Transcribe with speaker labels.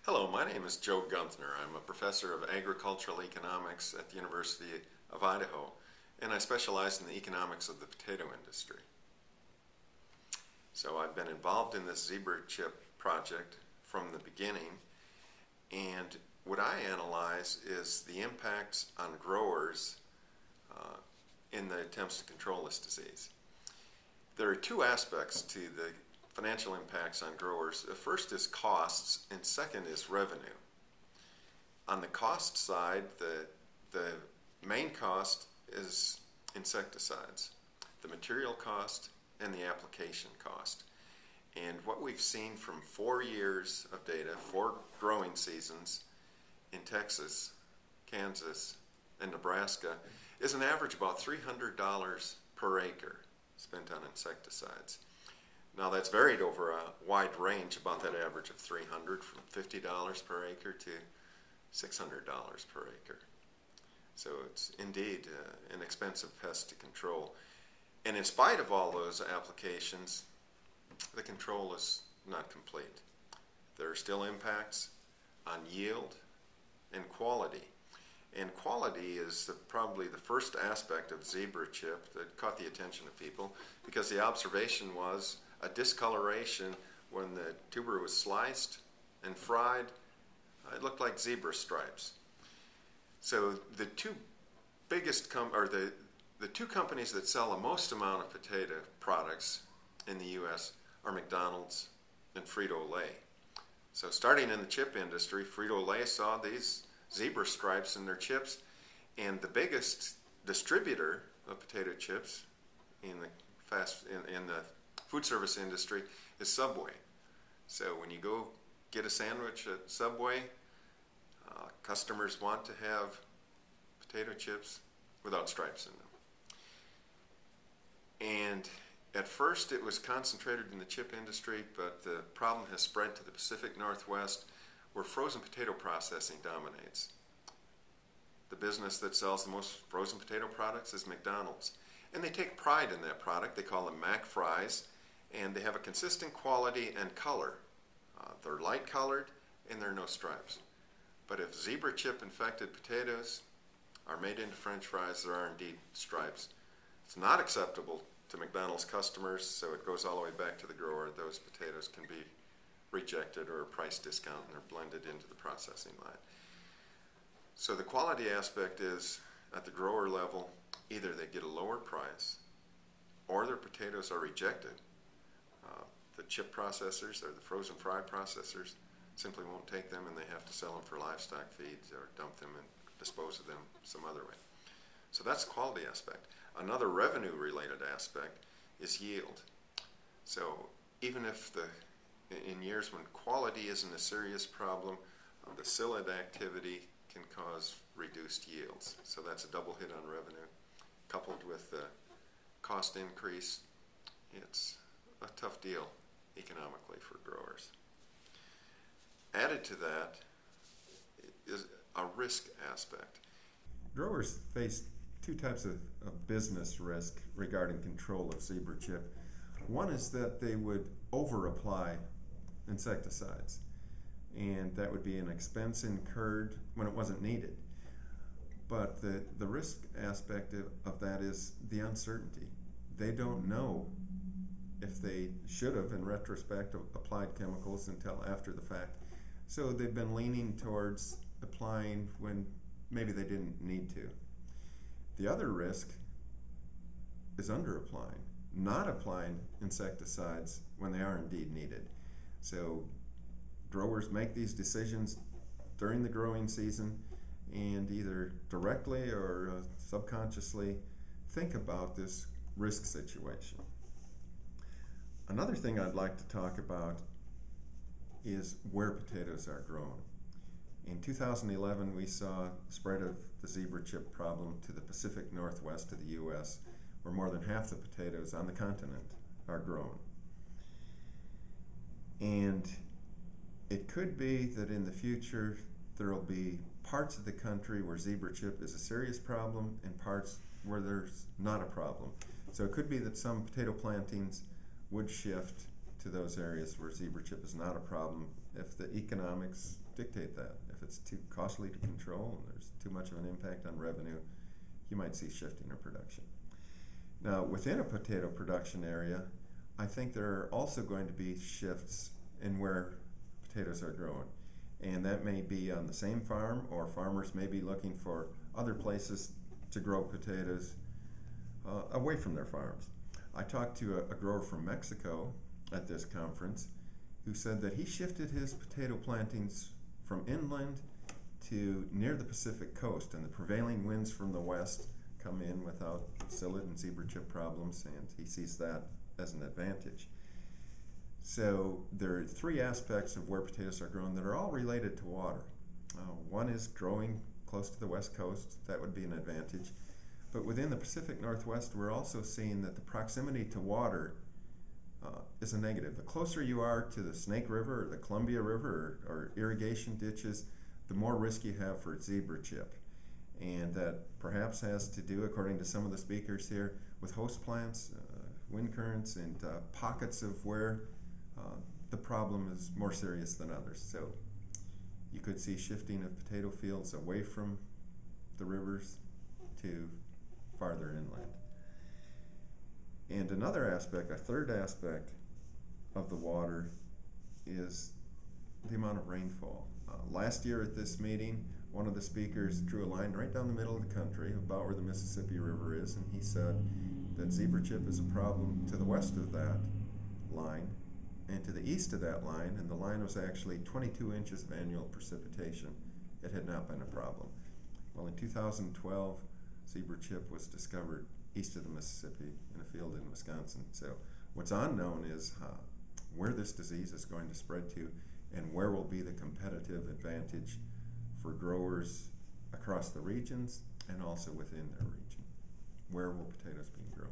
Speaker 1: Hello, my name is Joe Guenthner. I'm a professor of agricultural economics at the University of Idaho, and I specialize in the economics of the potato industry. So I've been involved in this Zebra Chip project from the beginning, and what I analyze is the impacts on growers in the attempts to control this disease. There are two aspects to the financial impacts on growers. The first is costs, and second is revenue. On the cost side, the main cost is insecticides, the material cost and the application cost. And what we've seen from 4 years of data, 4 growing seasons in Texas, Kansas, and Nebraska, is an average about $300 per acre spent on insecticides. Now that's varied over a wide range, about that average of $300, from $50 per acre to $600 per acre. So it's indeed an expensive pest to control. And in spite of all those applications, the control is not complete. There are still impacts on yield and quality. And quality is probably the first aspect of Zebra Chip that caught the attention of people, because the observation was a discoloration when the tuber was sliced and fried. It looked like zebra stripes. So the two biggest the two companies that sell the most amount of potato products in the U.S. are McDonald's and Frito-Lay. So starting in the chip industry, Frito-Lay saw these zebra stripes in their chips, and the biggest distributor of potato chips in the food service industry is Subway. So when you go get a sandwich at Subway, customers want to have potato chips without stripes in them. And at first it was concentrated in the chip industry, but the problem has spread to the Pacific Northwest, where frozen potato processing dominates. The business that sells the most frozen potato products is McDonald's. And they take pride in that product. They call them Mac fries, and they have a consistent quality and color. They're light colored and there are no stripes. But if Zebra Chip infected potatoes are made into French fries, there are indeed stripes. It's not acceptable to McDonald's customers, so it goes all the way back to the grower. Those potatoes can be rejected or a price discount, and they're blended into the processing line. So the quality aspect is, at the grower level, either they get a lower price or their potatoes are rejected. The chip processors or the frozen fry processors simply won't take them, and they have to sell them for livestock feeds or dump them and dispose of them some other way. So that's the quality aspect. Another revenue related aspect is yield. So even if in years when quality isn't a serious problem, the psyllid activity can cause reduced yields. So that's a double hit on revenue. Coupled with the cost increase, it's a tough deal economically for growers. Added to that is a risk aspect. Growers face two types of business risk regarding control of Zebra Chip. One is that they would over-apply insecticides, and that would be an expense incurred when it wasn't needed. But the risk aspect of that is the uncertainty. They don't know if they should have, in retrospect, applied chemicals until after the fact. So they've been leaning towards applying when maybe they didn't need to. The other risk is under-applying, not applying insecticides when they are indeed needed. So growers make these decisions during the growing season and either directly or subconsciously think about this risk situation. Another thing I'd like to talk about is where potatoes are grown. In 2011, we saw spread of the Zebra Chip problem to the Pacific Northwest of the U.S., where more than half the potatoes on the continent are grown. And it could be that in the future there will be parts of the country where Zebra Chip is a serious problem and parts where there's not a problem. So it could be that some potato plantings would shift to those areas where Zebra Chip is not a problem if the economics dictate that. If it's too costly to control and there's too much of an impact on revenue, you might see shifting of production. Now, within a potato production area, I think there are also going to be shifts in where potatoes are grown. And that may be on the same farm, or farmers may be looking for other places to grow potatoes away from their farms. I talked to a grower from Mexico at this conference who said that he shifted his potato plantings from inland to near the Pacific coast, and the prevailing winds from the west come in without psyllid and zebra chip problems, and he sees that as an advantage. So there are three aspects of where potatoes are grown that are all related to water. One is growing close to the west coast. That would be an advantage. But within the Pacific Northwest, we're also seeing that the proximity to water is a negative. The closer you are to the Snake River or the Columbia River or irrigation ditches, the more risk you have for zebra chip. And that perhaps has to do, according to some of the speakers here, with host plants, wind currents, and pockets of where the problem is more serious than others. So you could see shifting of potato fields away from the rivers to farther inland. And another aspect, a third aspect of the water, is the amount of rainfall. Last year at this meeting, one of the speakers drew a line right down the middle of the country, about where the Mississippi River is, and he said that zebra chip is a problem to the west of that line and to the east of that line, and the line was actually 22 inches of annual precipitation. It had not been a problem. Well, in 2012, zebra chip was discovered east of the Mississippi in a field in Wisconsin. So what's unknown is where this disease is going to spread to, and where will be the competitive advantage for growers across the regions and also within their region. Where will potatoes be grown?